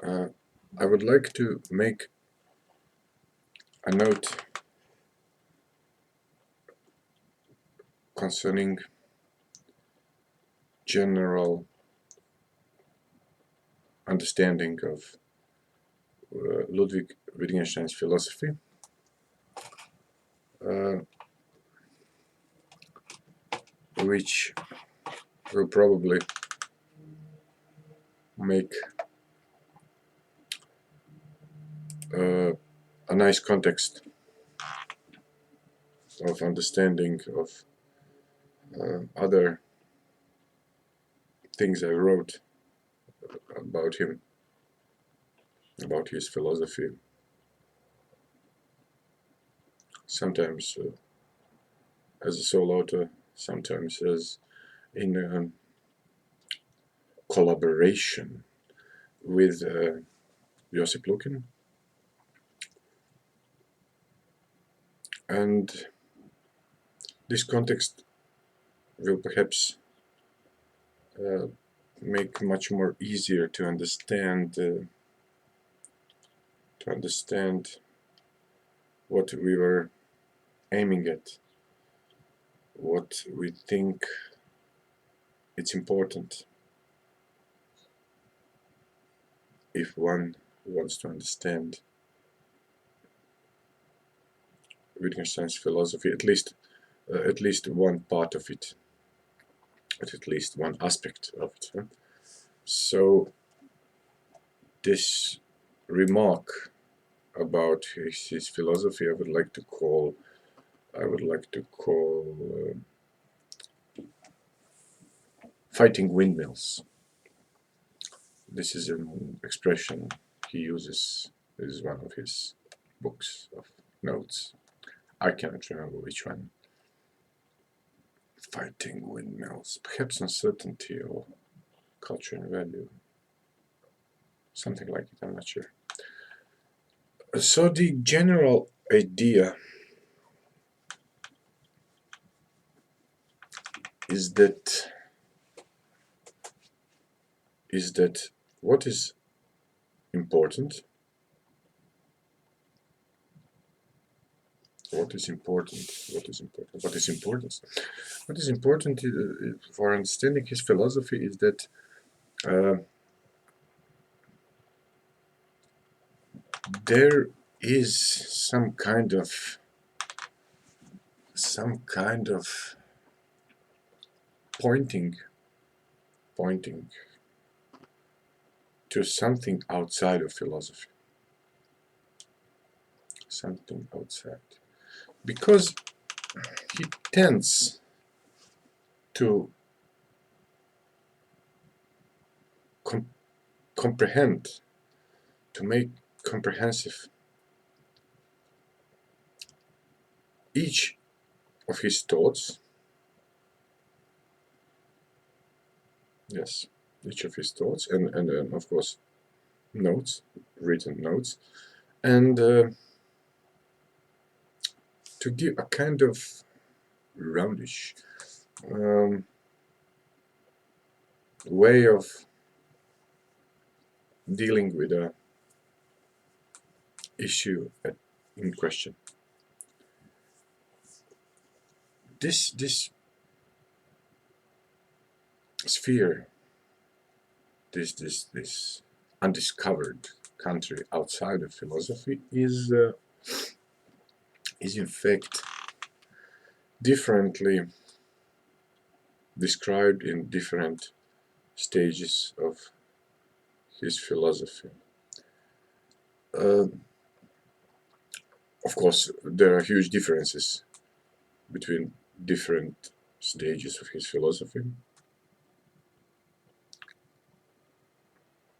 I would like to make a note concerning general understanding of Ludwig Wittgenstein's philosophy, which will probably make a nice context of understanding of other things I wrote about him, about his philosophy. Sometimes as a solo author, sometimes as in collaboration with Josip Lukin. And this context will perhaps make much more easier to understand what we were aiming at, what we think it's important if one wants to understand Wittgenstein's philosophy, at least one part of it, at least one aspect of it. So this remark about his philosophy, I would like to call fighting windmills. This is an expression he uses. This is one of his books of notes. I cannot remember which one. Fighting windmills. Perhaps uncertainty or culture and value. Something like it, I'm not sure. So the general idea is that what is important, for understanding his philosophy is that there is some kind of pointing to something outside of philosophy, because he tends to comprehend, to make comprehensive each of his thoughts. Yes, each of his thoughts, and of course notes, written notes, and to give a kind of roundish way of dealing with a issue in question. This sphere, this undiscovered country outside of philosophy is in fact differently described in different stages of his philosophy. Of course, there are huge differences between different stages of his philosophy.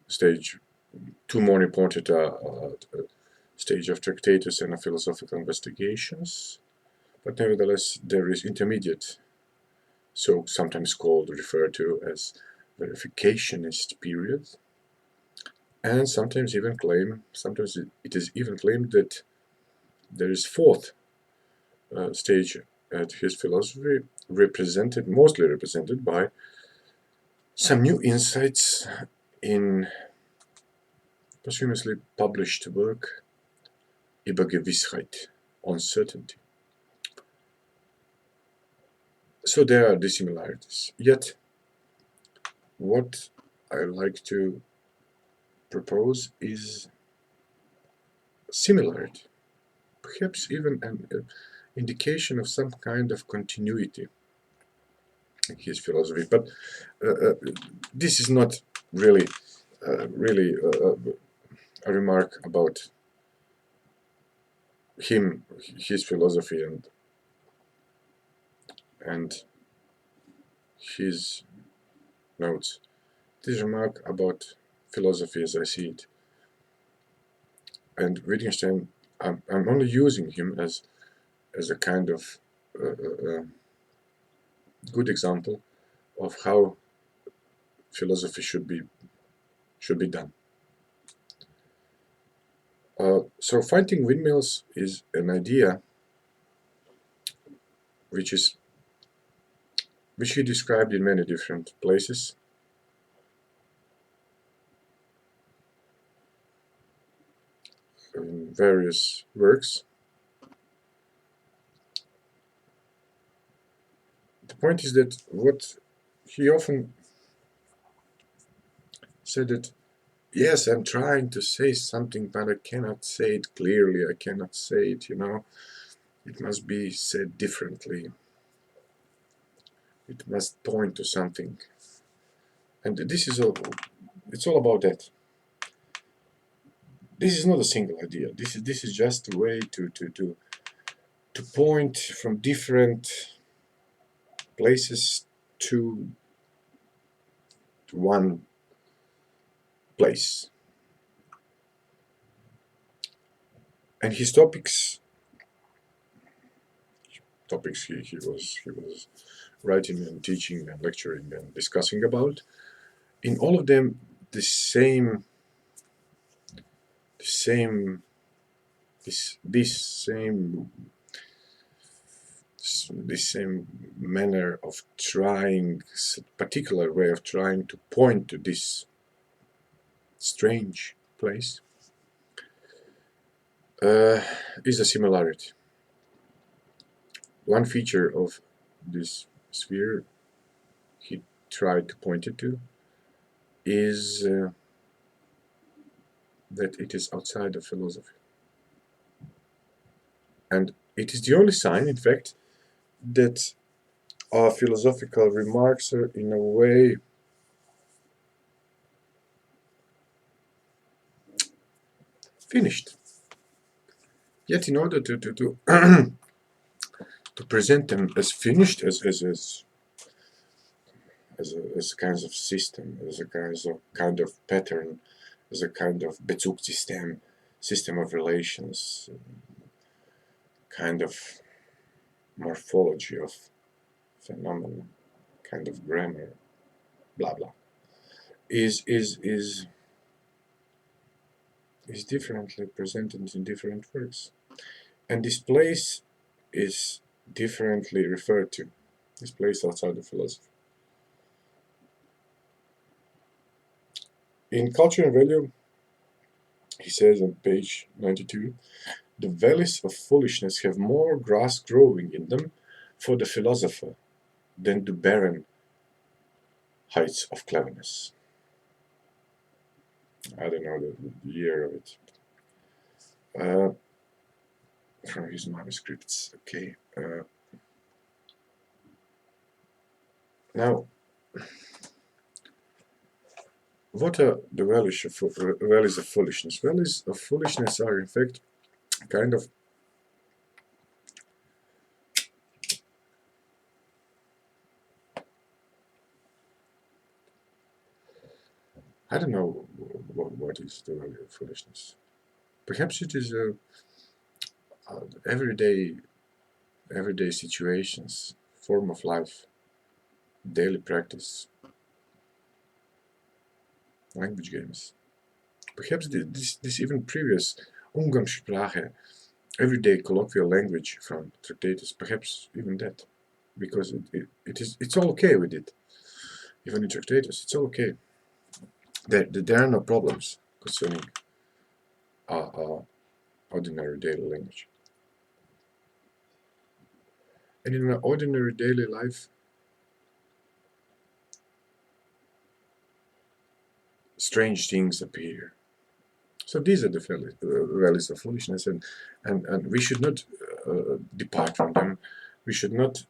Stage two more important stage of Tractatus and philosophical investigations, but nevertheless there is intermediate, so sometimes referred to as verificationist period, and sometimes it is even claimed that there is fourth stage at his philosophy, mostly represented by some new insights in posthumously published work über Gewissheit, uncertainty. So there are dissimilarities. Yet, what I like to propose is similarity, perhaps even an indication of some kind of continuity in his philosophy. But this is not really a remark about him, his philosophy, and his notes. This is a remark about philosophy as I see it. And Wittgenstein, I'm only using him as a kind of good example of how philosophy should be done. So fighting windmills is an idea which he described in many different places. In various works. The point is that what he often said that, yes, I'm trying to say something, but I cannot say it clearly, I cannot say it, it must be said differently. It must point to something. And this is it's all about that. This is not a single idea. This is just a way to point from different places to one place. And his topics he was writing and teaching and lecturing and discussing about, in all of them the same manner of trying, particular way of trying to point to this strange place is a similarity. One feature of this sphere he tried to point it to is that it is outside of philosophy. And it is the only sign, in fact, that our philosophical remarks are in a way finished. Yet in order to to present them as finished, as kinds of system, as a kind of pattern, as a kind of Bezugssystem, system of relations, kind of morphology of phenomena, kind of grammar, blah blah, is differently presented in different works, and this place is differently referred to. This place outside of philosophy. In Culture and Value, he says on page 92, the valleys of foolishness have more grass growing in them for the philosopher than the barren heights of cleverness. I don't know the year of it. From his manuscripts, okay. Now, what are the valleys of foolishness? Valleys of foolishness are, in fact, kind of I don't know what is the valley of foolishness. Perhaps it is everyday situations, form of life, daily practice, language games. Perhaps this even previous Umgangssprache, everyday colloquial language from Tractatus, perhaps even that, because it's all okay with it. Even in Tractatus, it's all okay. There are no problems concerning our ordinary daily language. And in an ordinary daily life, strange things appear. So these are the values of foolishness, and we should not depart from them. We should not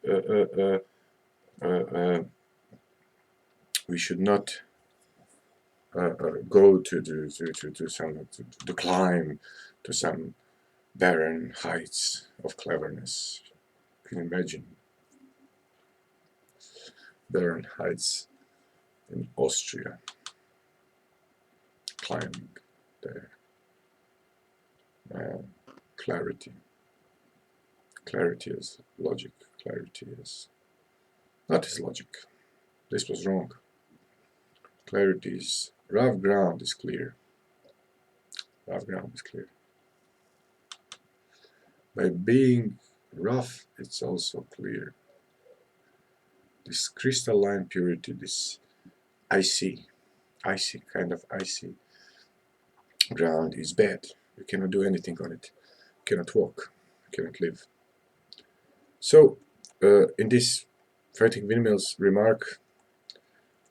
go to climb to some barren heights of cleverness. Can you imagine barren heights in Austria, climbing there? Clarity is logic. Clarity is not as logic. This was wrong. Clarity is rough ground is clear. Rough ground is clear. By being rough, it's also clear. This crystalline purity, this icy kind of icy ground is bad. You cannot do anything on it. You cannot walk. You cannot live. So, in this Fighting Windmills remark,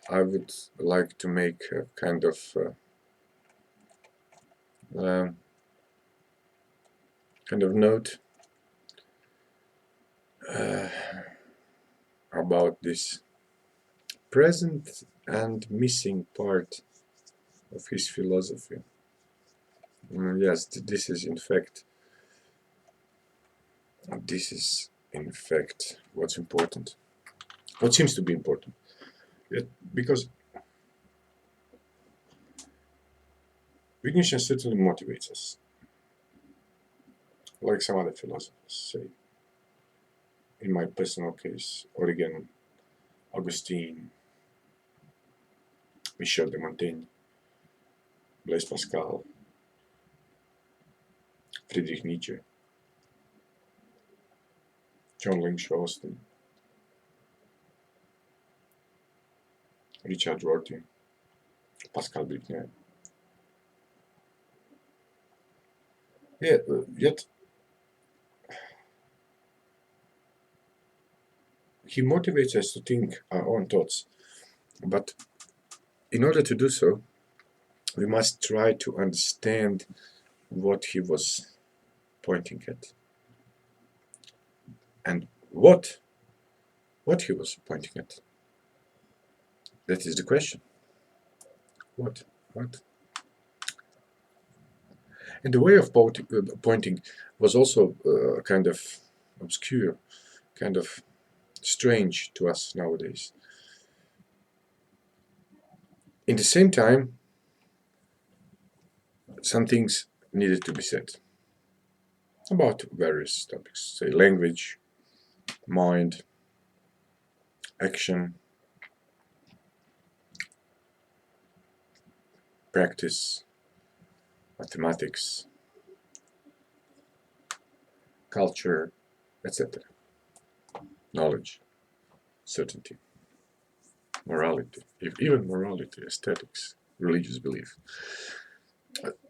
I would like to make a kind of note about this present and missing part of his philosophy. Yes, this is in fact what's important. What seems to be important. Because Wittgenstein certainly motivates us, like some other philosophers say. In my personal case, Origen, Augustine, Michel de Montaigne, Blaise Pascal, Friedrich Nietzsche, John Lynch Austin, Richard Rorty, Pascal Bruckner. Yet he motivates us to think our own thoughts, but in order to do so, we must try to understand what he was pointing at, and what he was pointing at. That is the question. What? And the way of pointing was also kind of obscure, kind of strange to us nowadays. In the same time, some things needed to be said about various topics, say language, mind, action, practice, mathematics, culture, etc. Knowledge, certainty, morality, even morality, aesthetics, religious belief.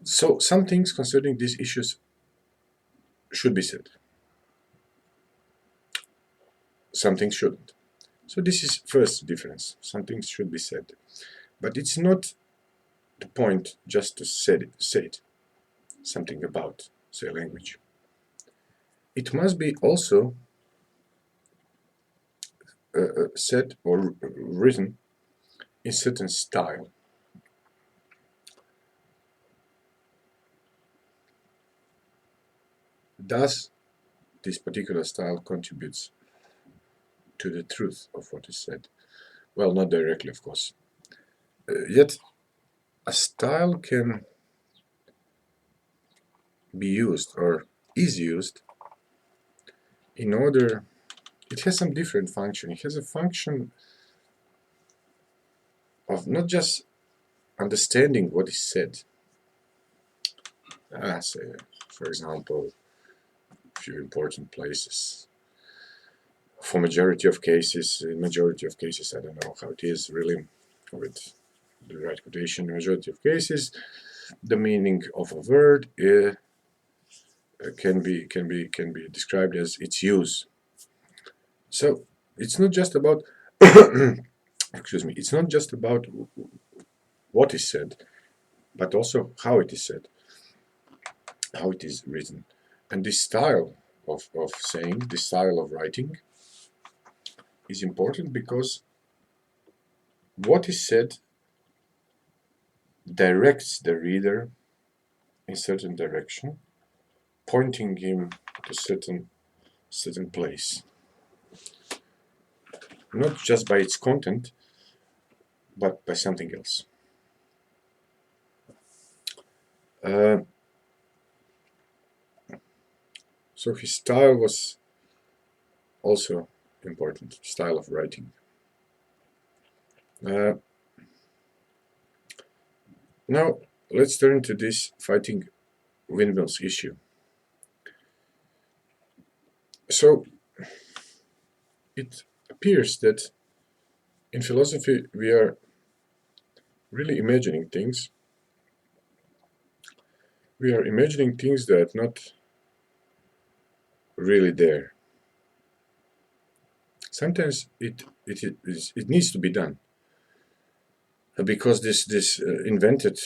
So some things concerning these issues should be said. Some things shouldn't. So this is first difference. Some things should be said. But it's not the point just to say it. Something about, say, language. It must be also said or written in certain style. Does this particular style contributes to the truth of what is said? Well, not directly, of course. Yet, a style can be used or is used in order. It has some different function. It has a function of not just understanding what is said. Say, for example, a few important places. In majority of cases, I don't know how it is really with the right quotation. In majority of cases, the meaning of a word can be described as its use. So it's not just about excuse me. It's not just about what is said, but also how it is said, how it is written, and this style of saying, this style of writing, is important because what is said directs the reader in certain direction, pointing him to certain place, not just by its content, but by something else. So his style was also important, style of writing. Now let's turn to this fighting windmills issue. So it appears that in philosophy we are really imagining things. We are imagining things that are not really there. Sometimes it needs to be done because this invented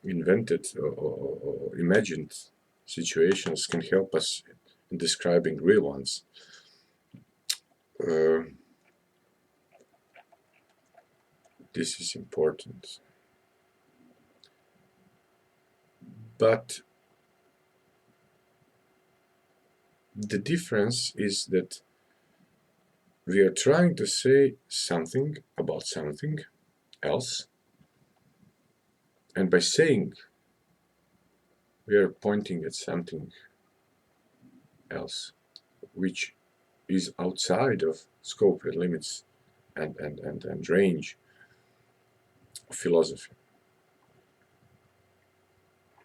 or imagined situations can help us in describing real ones. This is important. But the difference is that we are trying to say something about something else, and by saying we are pointing at something else which is outside of scope and limits and range of philosophy.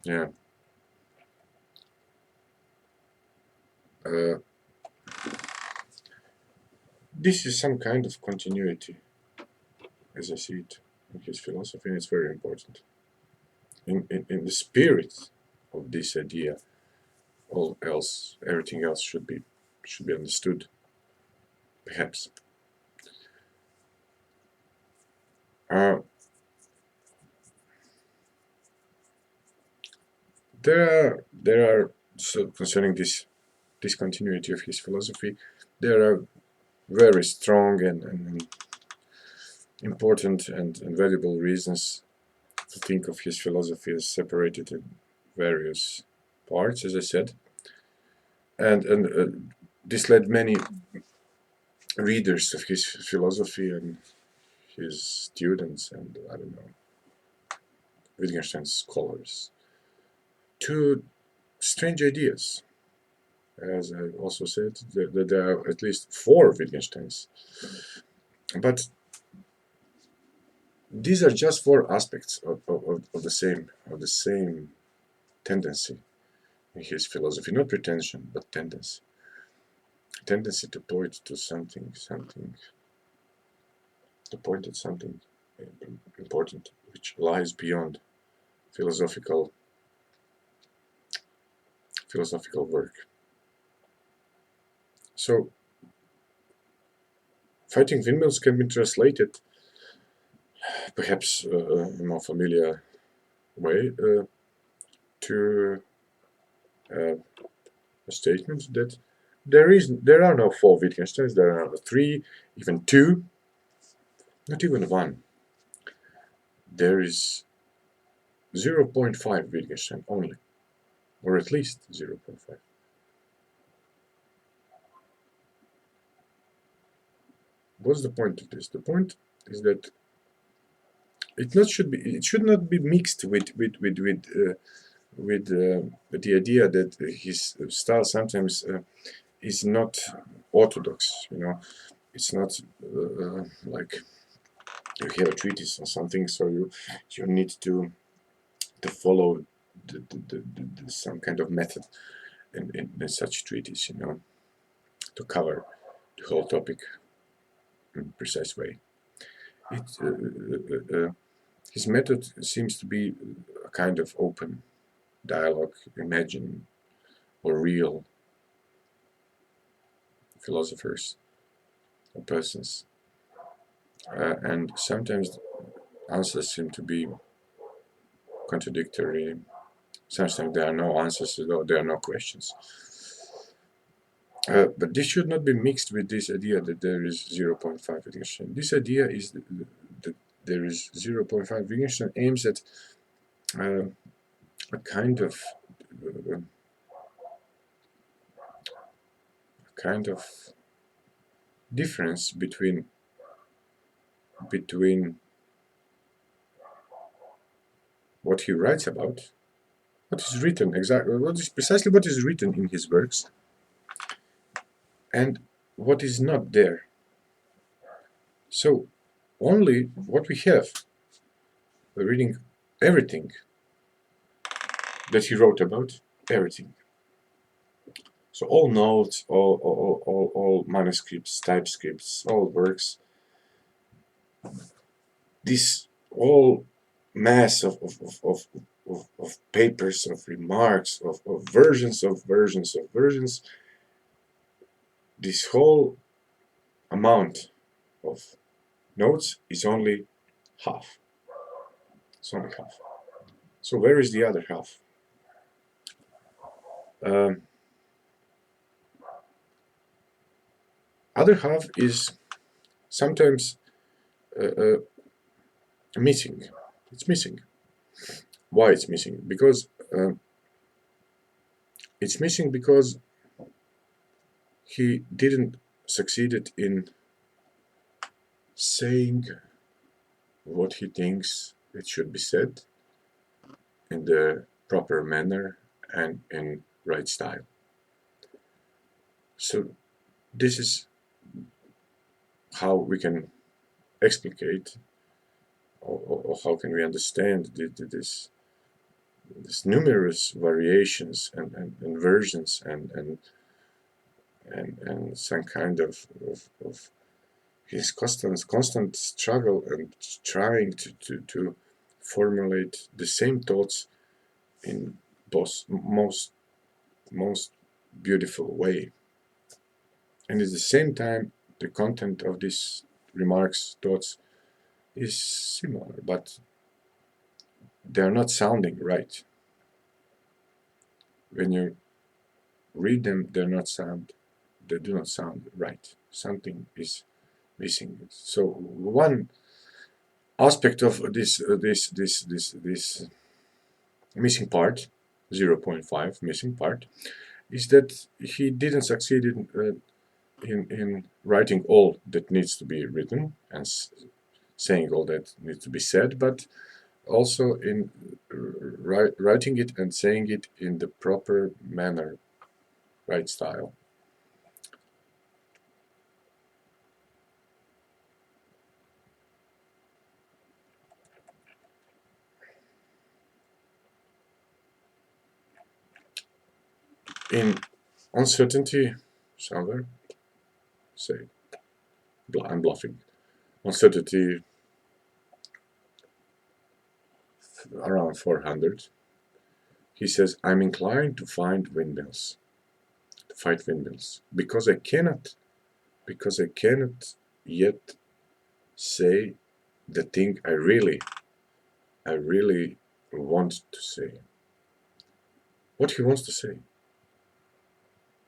Yeah. This is some kind of continuity, as I see it, in his philosophy, and it's very important. In the spirit of this idea, everything else should be understood, perhaps. There are so concerning this continuity of his philosophy, there are very strong and important and valuable reasons to think of his philosophy as separated in various parts, as I said, and this led many readers of his philosophy and his students and I don't know, Wittgenstein scholars to strange ideas. As I also said, that there are at least 4 Wittgensteins, but these are just 4 aspects of the same tendency in his philosophy, not pretension, but tendency to point to something, to point at something important which lies beyond philosophical work. So fighting windmills can be translated, perhaps in a more familiar way, to a statement that there are no 4 Wittgensteins, there are 3, even 2, not even 1. There is 0.5 Wittgenstein only, or at least 0.5. What's the point of this? The point is that it should not be mixed with the idea that his style sometimes is not orthodox. It's not like you have a treatise or something, so you need to follow some kind of method in such treatise, to cover the whole topic in a precise way. His method seems to be a kind of open dialogue, imagine, or real philosophers or persons. And sometimes answers seem to be contradictory. Sometimes there are no answers, though there are no questions. But this should not be mixed with this idea that there is 0.5 Wittgenstein. This idea is that there is 0.5 Wittgenstein aims at a kind of difference between what he writes about, what is written exactly, what is precisely what is written in his works, and what is not there. So only what we have, reading everything that he wrote about, everything. So all notes, all manuscripts, typescripts, all works, this whole mass of papers, of remarks, of versions, this whole amount of notes is only half. It's only half. So where is the other half? Other half is sometimes missing. It's missing. Why it's missing? Because it's missing because he didn't succeeded in saying what he thinks it should be said in the proper manner and in right style. So this is how we can explicate or how can we understand this numerous variations and versions and some kind of his constant struggle and trying to formulate the same thoughts in most beautiful way. And at the same time, the content of these remarks, thoughts, is similar, but they are not sounding right. When you read them, they do not sound right. Something is missing. So one aspect of this missing part, 0.5 missing part, is that he didn't succeed in writing all that needs to be written and saying all that needs to be said, but also in writing it and saying it in the proper manner, right style. In uncertainty, somewhere, say, I'm bluffing, uncertainty around 400, he says, I'm inclined to fight windmills, because I cannot yet say the thing I really want to say. What he wants to say,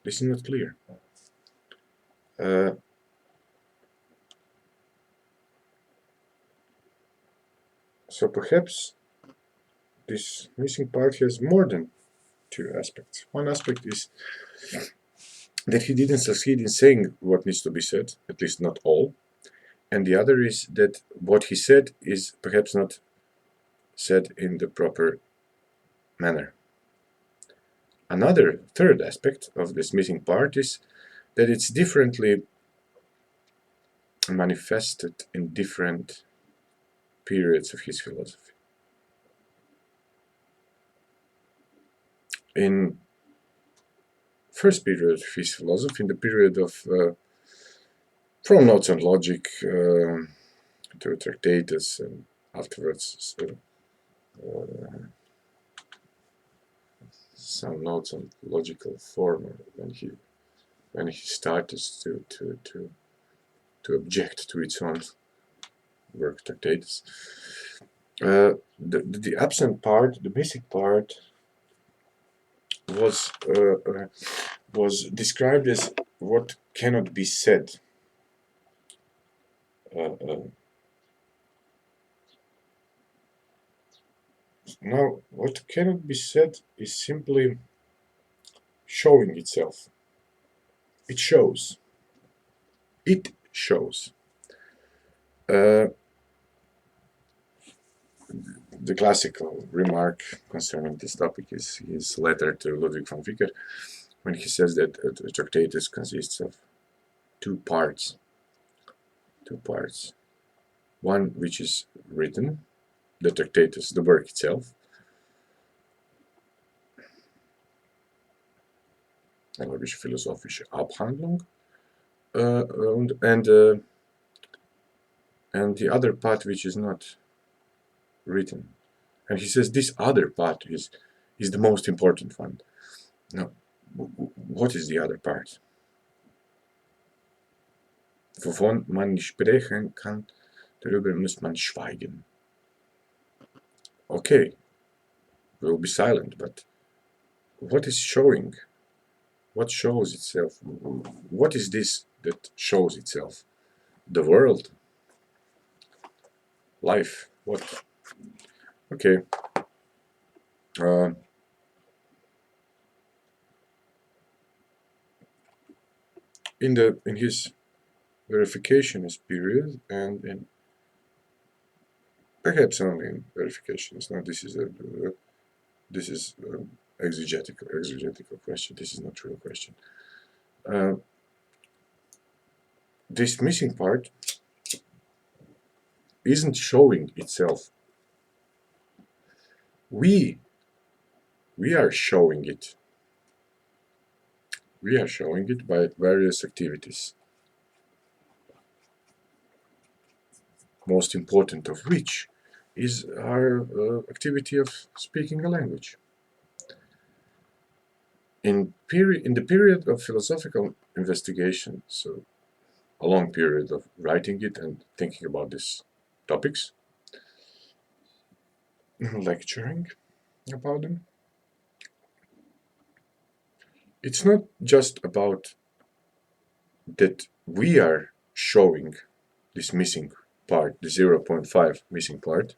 this is not clear. So perhaps this missing part has more than two aspects. One aspect is that he didn't succeed in saying what needs to be said, at least not all. And the other is that what he said is perhaps not said in the proper manner. Another third aspect of this missing part is that it's differently manifested in different periods of his philosophy. In first period of his philosophy, in the period of from Notes on Logic to Tractatus and afterwards some notes on logical form when he started to object to its own work, Tractatus. The absent part, the basic part, was described as what cannot be said. Now, what cannot be said is simply showing itself. It shows. It shows. The classical remark concerning this topic is his letter to Ludwig von Wittgenstein, when he says that a Tractatus consists of two parts. One which is written, the Tractatus, the work itself, logische philosophische Abhandlung, and the other part which is not written. And he says this other part is the most important one. Now, what is the other part? Wovon man nicht sprechen kann, darüber muss man schweigen. Okay, we'll be silent, but what is showing? What shows itself? What is this that shows itself? The world? Life? What? Okay. In his verificationist period, and perhaps only in verificationist. Now this is exegetical question. This is not real question. This missing part isn't showing itself. We are showing it. We are showing it by various activities. Most important of which is our activity of speaking a language. In the period of philosophical investigation, so a long period of writing it and thinking about these topics, lecturing about them, it's not just about that we are showing this missing part, the 0.5 missing part,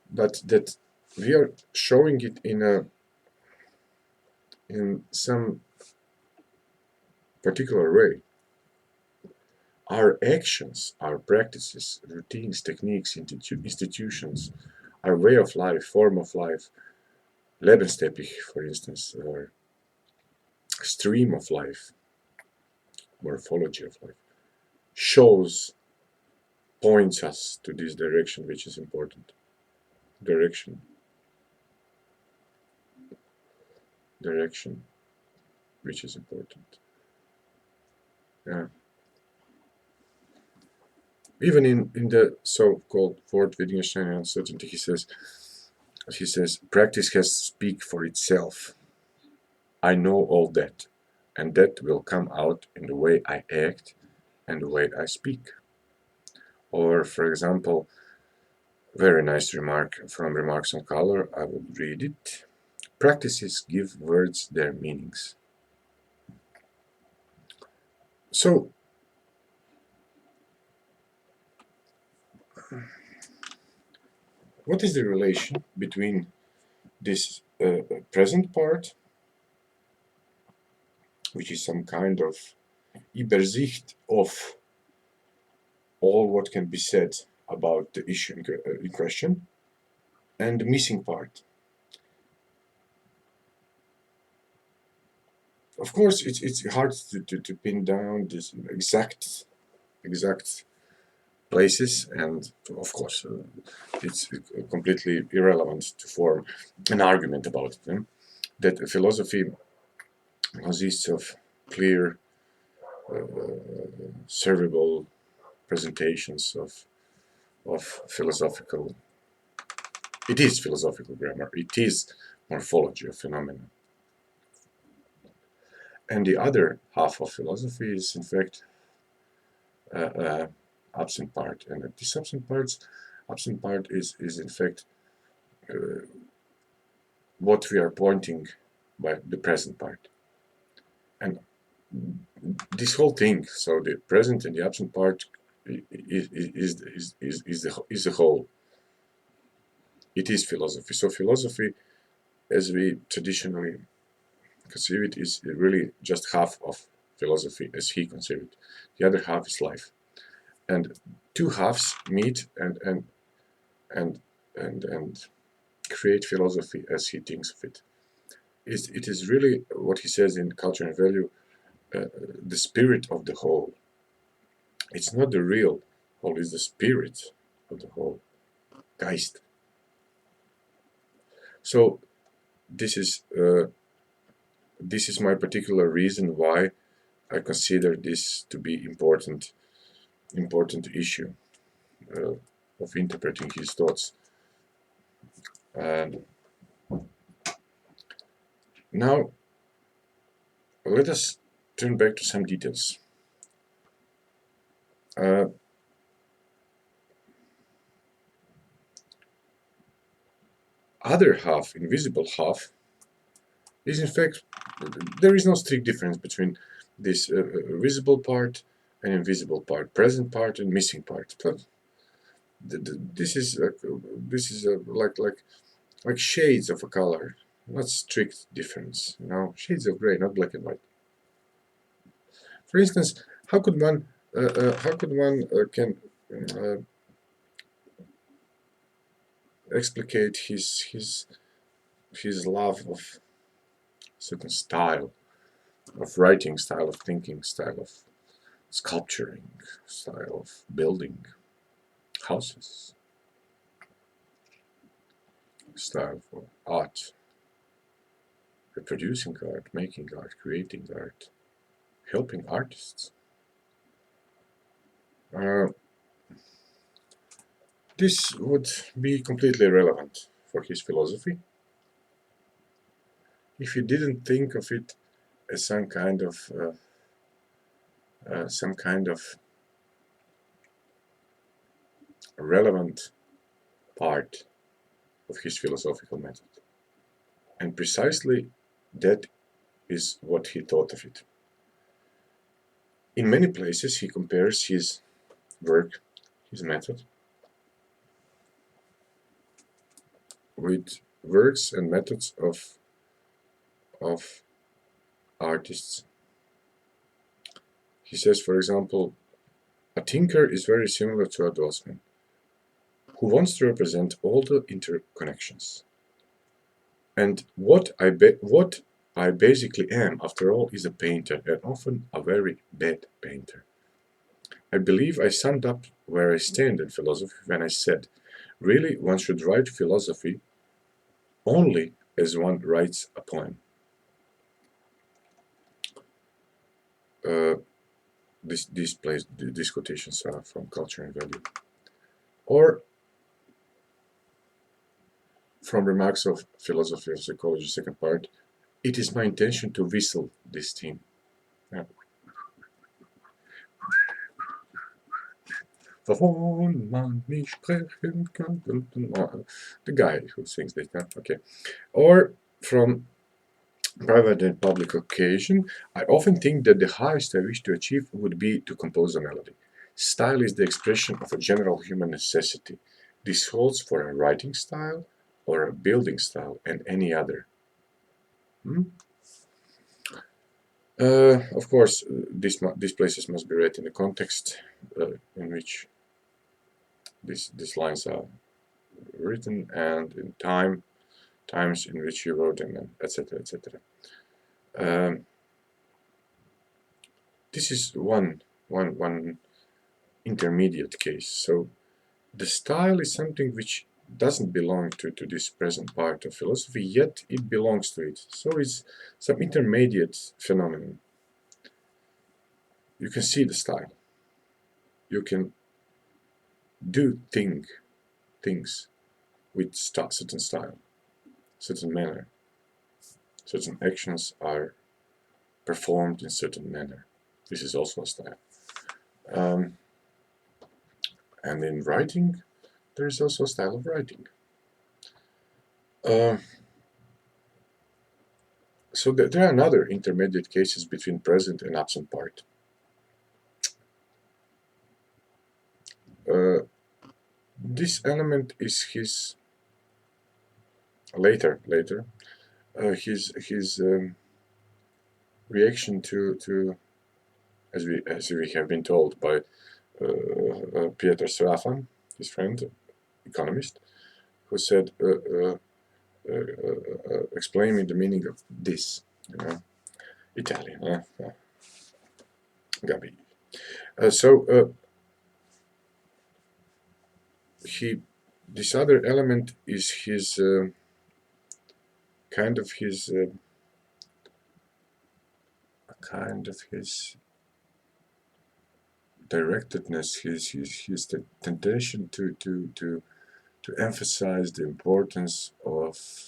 but that we are showing it in some particular way. Our actions, our practices, routines, techniques, institutions, our way of life, form of life, Lebensteppich, for instance, or stream of life, morphology of life, points us to this direction, which is important. Direction, which is important. Yeah. Even in the so-called fourth Wittgensteinian uncertainty, he says, practice has to speak for itself. I know all that, and that will come out in the way I act and the way I speak. Or, for example, very nice remark from Remarks on Color, I will read it. Practices give words their meanings. So, what is the relation between this present part, which is some kind of Übersicht of all what can be said about the issue in question, and the missing part? Of course, it's hard to pin down this exact places, and of course it's completely irrelevant to form an argument about them. That philosophy consists of clear, servable presentations of philosophical. It is philosophical grammar. It is morphology of phenomena. And the other half of philosophy is, in fact, absent part. And this absent part is in fact what we are pointing by the present part. And this whole thing, so the present and the absent part is the whole. It is philosophy. So philosophy, as we traditionally conceive it, is really just half of philosophy as he conceived it. The other half is life. And two halves meet and create philosophy as he thinks of it. It is really what he says in Culture and Value, the spirit of the whole. It's not the real whole, it's the spirit of the whole. Geist. So this is my particular reason why I consider this to be important issue of interpreting his thoughts. Now, let us turn back to some details. Other half, invisible half, is in fact, there is no strict difference between this visible part and invisible part, present part and missing part. This is like shades of a color, not strict difference. Shades of gray, not black and white. For instance, how could one can explicate his love of certain style of writing, style of thinking, style of sculpturing, style of building houses, style for art, reproducing art, making art, creating art, helping artists. This would be completely irrelevant for his philosophy if he didn't think of it as some kind of relevant part of his philosophical method. And precisely that is what he thought of it. In many places he compares his work, his method, with works and methods of artists. He says, for example, a thinker is very similar to a draftsman who wants to represent all the interconnections. And what I basically am, after all, is a painter, and often a very bad painter. I believe I summed up where I stand in philosophy when I said, really, one should write philosophy only as one writes a poem. These quotations are from Culture and Value. Or from Remarks of Philosophy of Psychology, second part, it is my intention to whistle this theme. Yeah. The guy who sings this, okay. Or from Private and Public Occasion, I often think that the highest I wish to achieve would be to compose a melody. Style is the expression of a general human necessity. This holds for a writing style or a building style and any other. Of course, these places must be read in the context in which these lines are written and in times in which you wrote them, and etc. etc. This is one intermediate case. So the style is something which doesn't belong to this present part of philosophy, yet it belongs to it. So it's some intermediate phenomenon. You can see the style. You can do things with certain style, certain manner. Certain actions are performed in certain manner. This is also a style. And in writing, there is also a style of writing. So there are another intermediate cases between present and absent part. This element is his later his reaction to as we have been told by Peter Seraphim, his friend, economist, who said explaining the meaning of this, Italian, Gabi. This other element is his kind of his directedness, his temptation to emphasize the importance of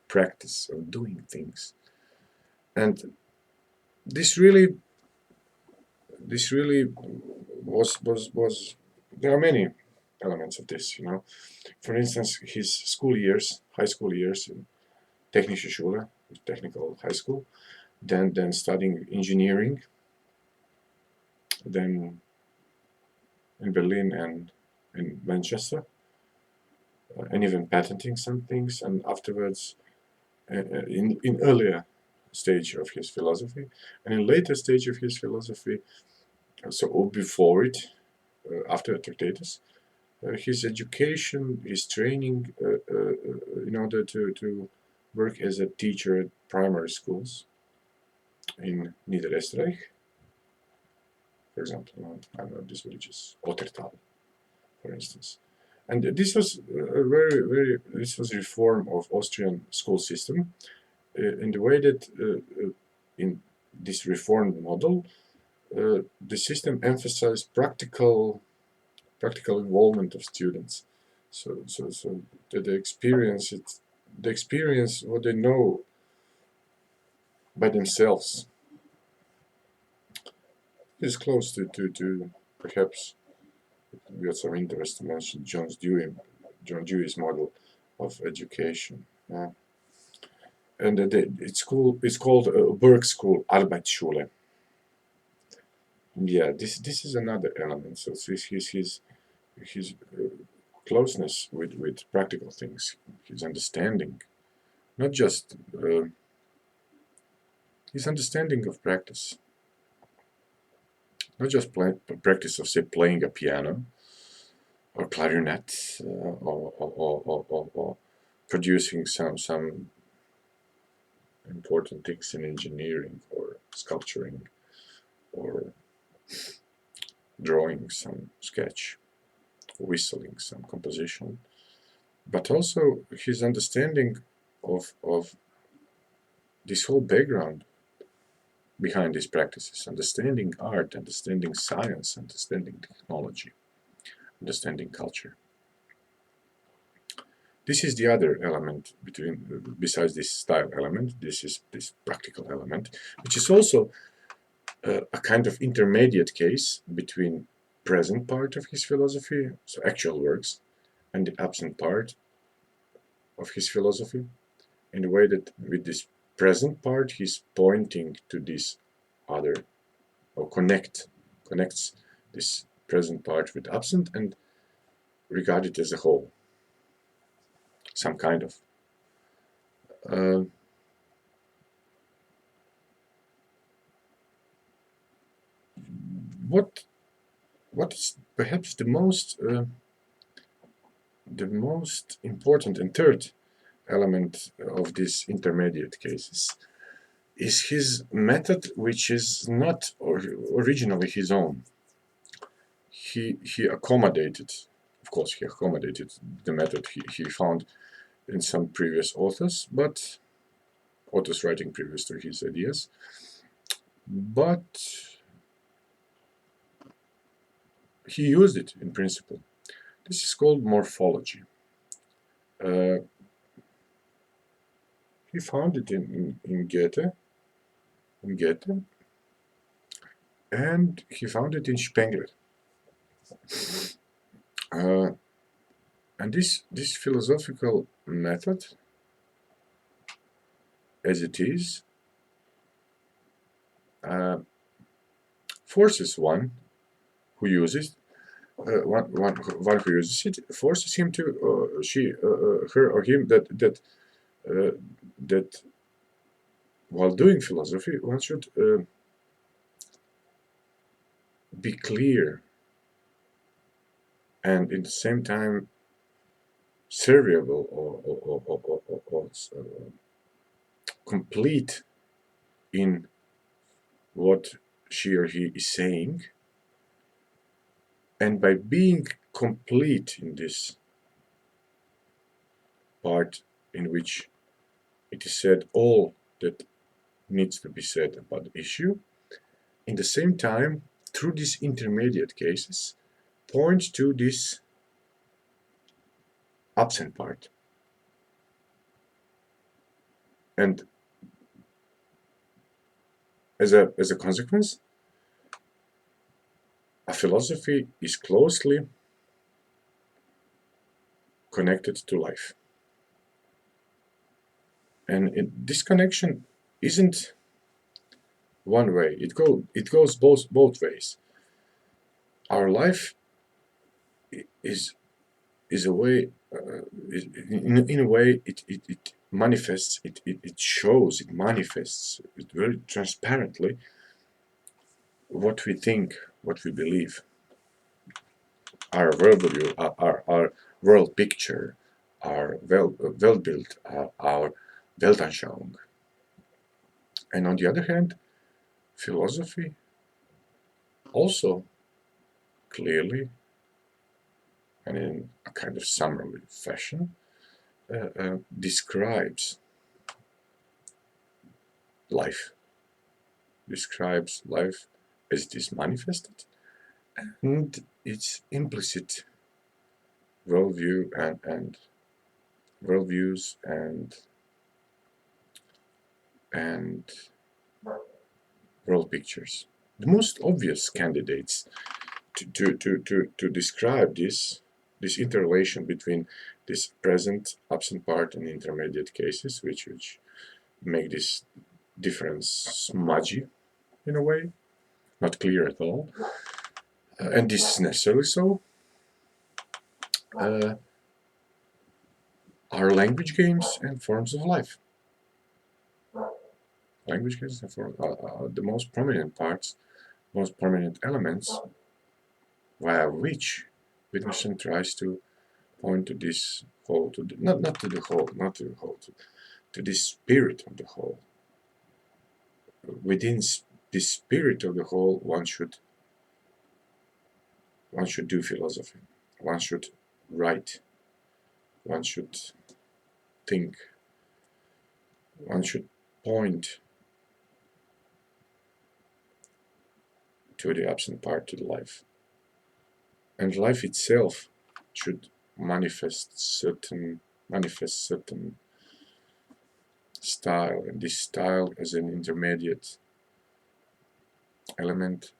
practice, of doing things. And this really was there are many elements of this, For instance, his school years, high school years in Technische Schule, technical high school, then studying engineering, then in Berlin and in Manchester, and even patenting some things, and afterwards in earlier stage of his philosophy, and in later stage of his philosophy, so before it, after Tractatus, his education, his training in order to work as a teacher at primary schools in Niederösterreich, for example, I don't know, these villages, Ottertal, for instance. And this was this was reform of Austrian school system in the way that in this reformed model, the system emphasized practical involvement of students. So the experience what they know by themselves is close to perhaps we have some interest to mention John Dewey's model of education. And it's called work school, Arbeitsschule. Yeah, this is another element. So his closeness with practical things, his understanding, not just his understanding of practice, not just practice of, say, playing a piano or clarinet or producing some important things in engineering or sculpturing or drawing some sketch, whistling some composition, but also his understanding of this whole background behind these practices, understanding art, understanding science, understanding technology, understanding culture. This is the other element besides this style element. This is this practical element, which is also a kind of intermediate case between present part of his philosophy, so actual works, and the absent part of his philosophy, in the way that with this present part he's pointing to this other, or connects this present part with absent and regard it as a whole, some kind of. What is perhaps the most important and third element of these intermediate cases is his method, which is not originally his own. He accommodated, of course, he accommodated the method he found in some previous authors, but authors writing previous to his ideas, but he used it in principle. This is called morphology. He he found it in Goethe, and he found it in Spengler. And this philosophical method, as it is, forces one who uses one who uses it, forces him to her or him that while doing philosophy, one should be clear and at the same time serviable or complete in what she or he is saying. And by being complete in this part in which it is said all that needs to be said about the issue, in the same time, through these intermediate cases, point to this absent part. And as a consequence, a philosophy is closely connected to life. And this connection isn't one way. It goes both ways. Our life is a way. In a way, it manifests. It shows. It manifests it very transparently what we think, what we believe, our worldview, our world picture, our Weltbild, our Weltanschauung. And on the other hand, philosophy also clearly and in a kind of summary fashion describes life, as it is manifested, and its implicit worldview and worldviews and world pictures. The most obvious candidates to describe this interrelation between this present, absent part and intermediate cases, which make this difference smudgy in a way, not clear at all, and this is necessarily so, are language games and forms of life. Language games are the most prominent parts, most prominent elements via which Wittgenstein tries to point to this whole, not to the whole, to the spirit of the whole. Within this spirit of the whole, one should do philosophy. One should write. One should think. One should point to the absent part, to the life. And life itself should manifest certain style, and this style as an intermediate element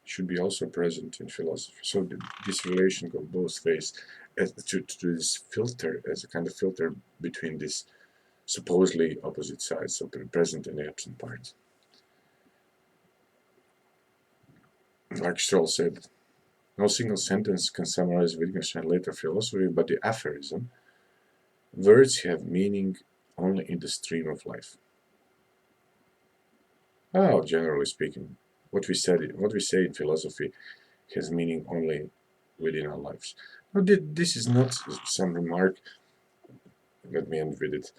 should be also present in philosophy. So this relation goes both ways, to this filter, as a kind of filter between these supposedly opposite sides of the present and the absent part. Like Stroll said, no single sentence can summarize Wittgenstein's later philosophy, but the aphorism, words have meaning only in the stream of life. Generally speaking, what we say in philosophy has meaning only within our lives. Now, this is not some remark, let me end with it,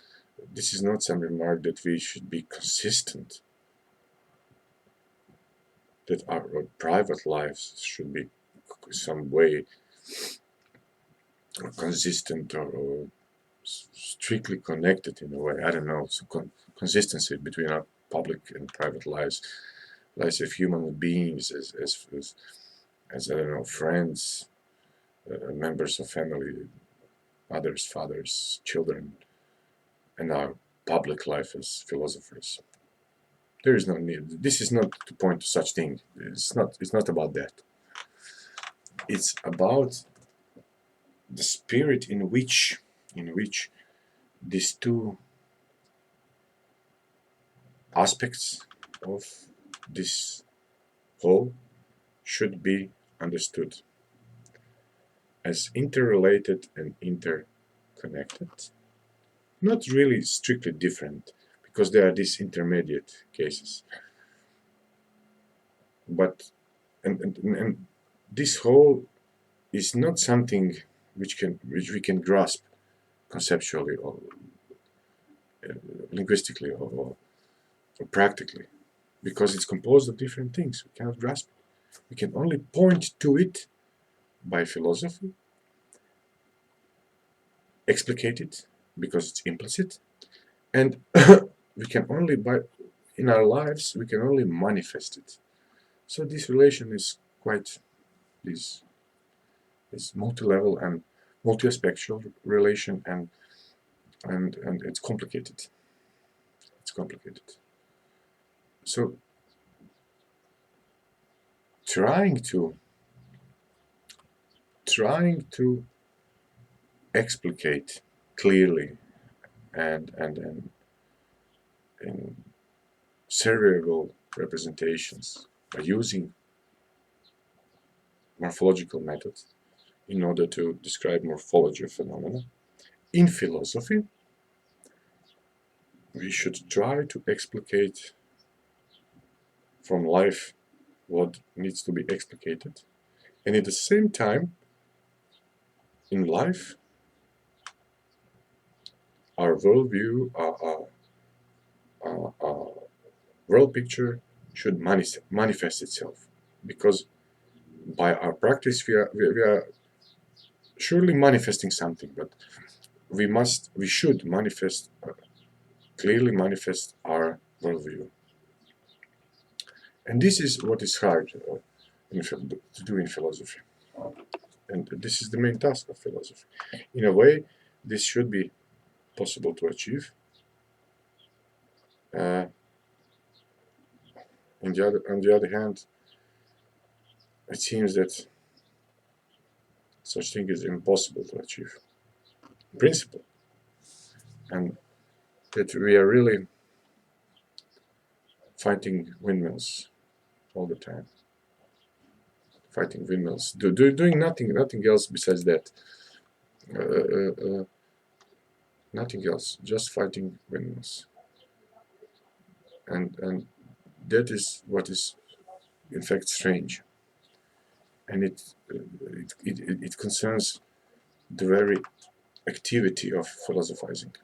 this is not some remark that we should be consistent, that our private lives should be some way consistent or strictly connected in a way. I don't know, some consistency between our public and private lives of human beings as I don't know, friends, members of family, mothers, fathers, children, and our public life as philosophers. There is no need. This is not to point to such thing. It's not about that. It's about the spirit in which these two aspects of this whole should be understood as interrelated and interconnected. Not really strictly different, because there are these intermediate cases. But and this whole is not something which we can grasp conceptually or linguistically or practically, because it's composed of different things. We cannot grasp it. We can only point to it by philosophy, explicate it because it's implicit, and we can only in our lives we can only manifest it. So this relation is quite this multi-level and multi-aspectual relation, and it's complicated. It's complicated. So trying to explicate clearly and in serial representations by using morphological methods in order to describe morphology of phenomena. In philosophy, we should try to explicate from life what needs to be explicated, and at the same time, in life, our worldview, our world picture should manifest itself, because by our practice we are surely manifesting something, but we should clearly manifest our worldview. And this is what is hard to do in philosophy. And this is the main task of philosophy. In a way, this should be possible to achieve. On the other hand, it seems that such thing is impossible to achieve in principle, and that we are really fighting windmills all the time. Fighting windmills, doing nothing else besides that. Nothing else, just fighting windmills. And that is what is in fact strange, and it concerns the very activity of philosophizing,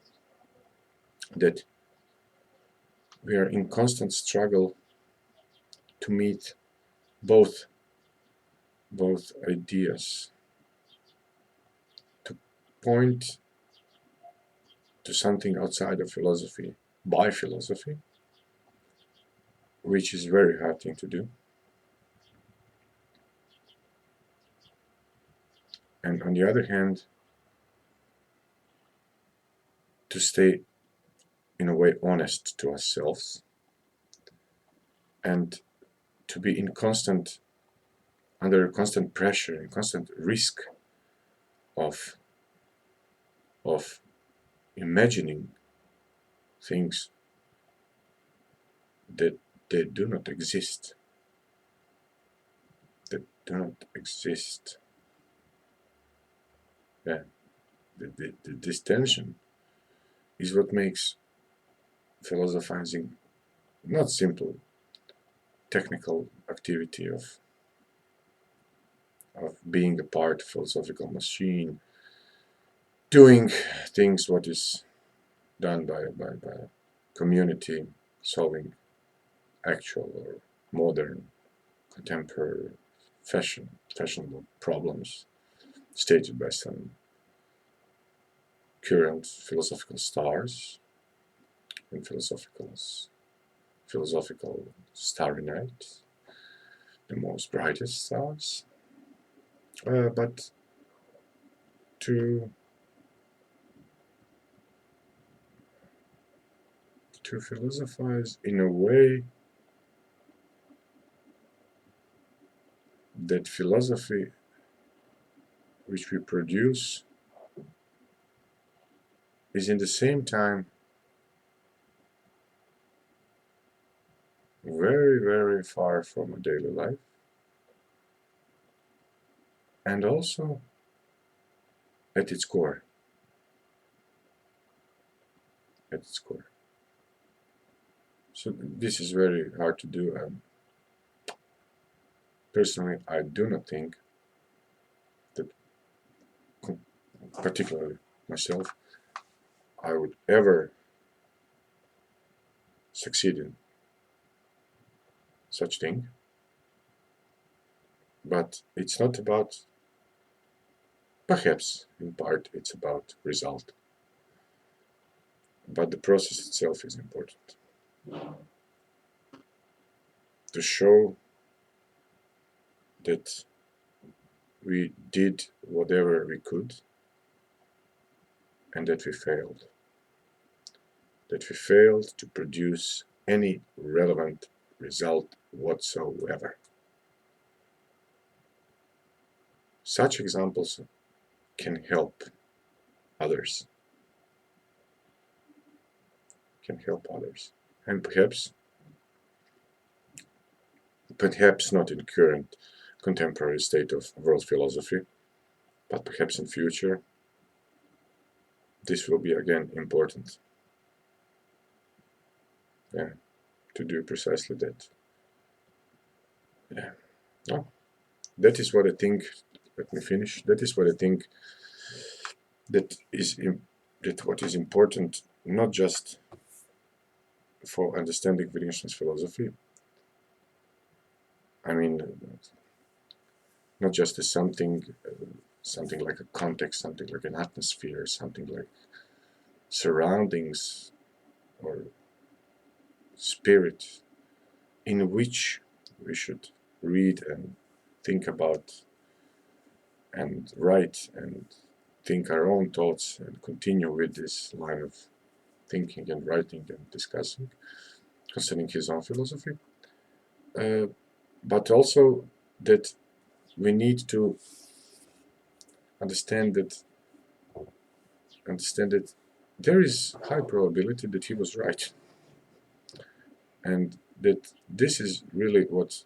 that we are in constant struggle to meet both ideas, to point to something outside of philosophy by philosophy, which is a very hard thing to do, and on the other hand, to stay in a way honest to ourselves, and to be under constant pressure and constant risk of imagining things that they do not exist. That do not exist. Yeah. This tension is what makes philosophizing not simple technical activity of being a part of philosophical machine, doing things what is done by community, solving actual or modern, contemporary, fashionable problems stated by some current philosophical stars and philosophical starry night, the most brightest stars, but to to philosophize in a way that philosophy which we produce is in the same time very, very far from a daily life, and also at its core. At its core. So this is very hard to do, and personally I do not think that, particularly myself, I would ever succeed in such thing. But it's not about, perhaps in part it's about result, but the process itself is important. To show that we did whatever we could and that we failed. That we failed to produce any relevant result whatsoever. Such examples can help others. And perhaps not in current contemporary state of world philosophy, but perhaps in future, this will be again important. Yeah, to do precisely that. Yeah. No, that is what I think. Let me finish. That is what I think. That what is important, not just for understanding Wittgenstein's philosophy. I mean, not just as something like a context, something like an atmosphere, something like surroundings or spirit in which we should read and think about and write and think our own thoughts and continue with this line of thinking and writing and discussing concerning his own philosophy, but also that we need to understand that there is high probability that he was right, and that this is really what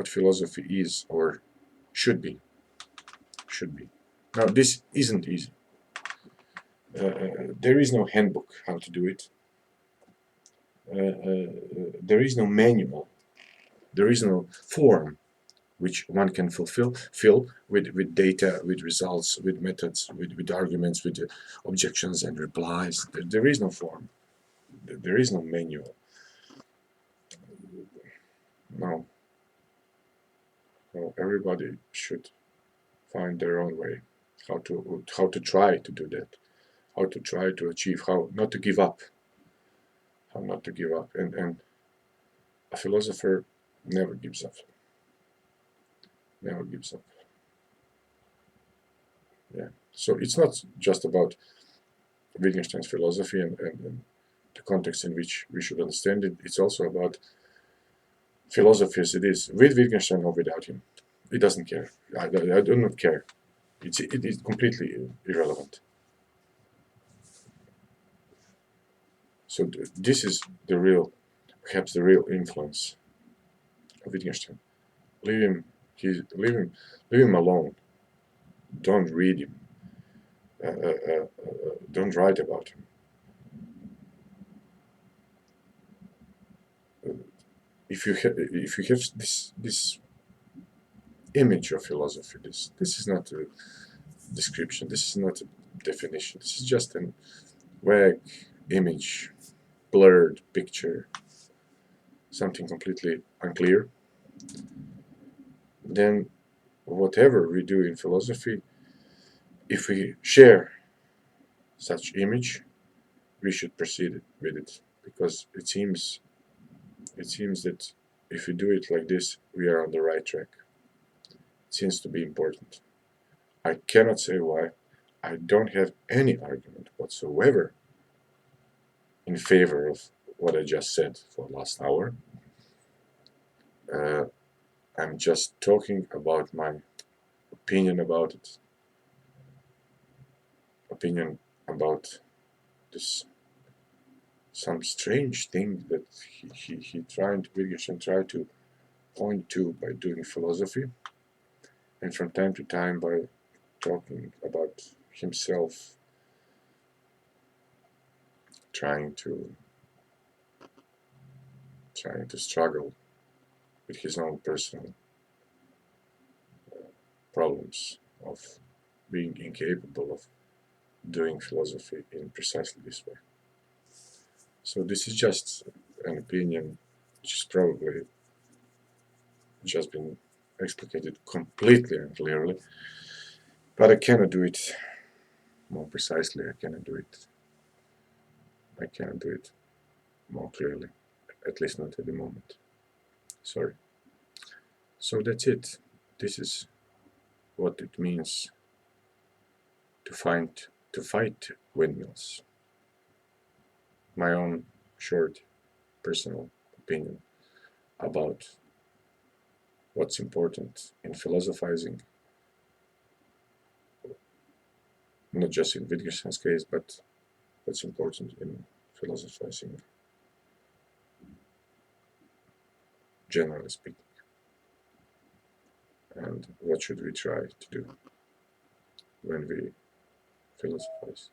philosophy is or should be. Now, this isn't easy. There is no handbook how to do it. There is no manual. There is no form which one can fill with data, with results, with methods, with arguments, with objections and replies. There is no form. There is no manual. No. No, everybody should find their own way, how to try to do that, how to try to achieve, how not to give up, and a philosopher never gives up. Yeah. So it's not just about Wittgenstein's philosophy and the context in which we should understand it. It's also about philosophy as it is, with Wittgenstein or without him. It doesn't care. I do not care. It is completely irrelevant. So this is perhaps the real influence of Wittgenstein. Leave him alone. Don't read him. Don't write about him. If you have this image of philosophy, this is not a description. This is not a definition. This is just a vague image, blurred picture, something completely unclear. Then, whatever we do in philosophy, if we share such image, we should proceed with it, because it seems that if we do it like this, we are on the right track. It seems to be important. I cannot say why. I don't have any argument whatsoever in favor of what I just said for last hour. I'm just talking about my opinion about it. Opinion about this some strange thing that Wittgenstein tried to point to by doing philosophy, and from time to time by talking about himself, trying to struggle with his own personal problems of being incapable of doing philosophy in precisely this way. So this is just an opinion which is probably just been explicated completely and clearly, but I cannot do it more precisely. I cannot do it more clearly, at least not at the moment. Sorry. So that's it. This is what it means to fight windmills. My own short personal opinion about what's important in philosophizing, not just in Wittgenstein's case, but what's important in philosophizing, generally speaking. And what should we try to do when we philosophize?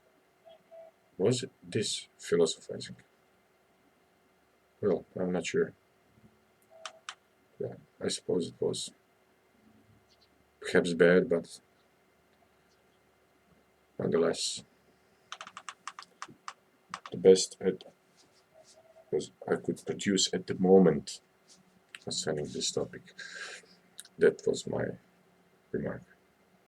Was it this philosophizing? Well, I'm not sure. Yeah, I suppose it was perhaps bad, but nonetheless, the best I could produce at the moment concerning this topic. That was my remark.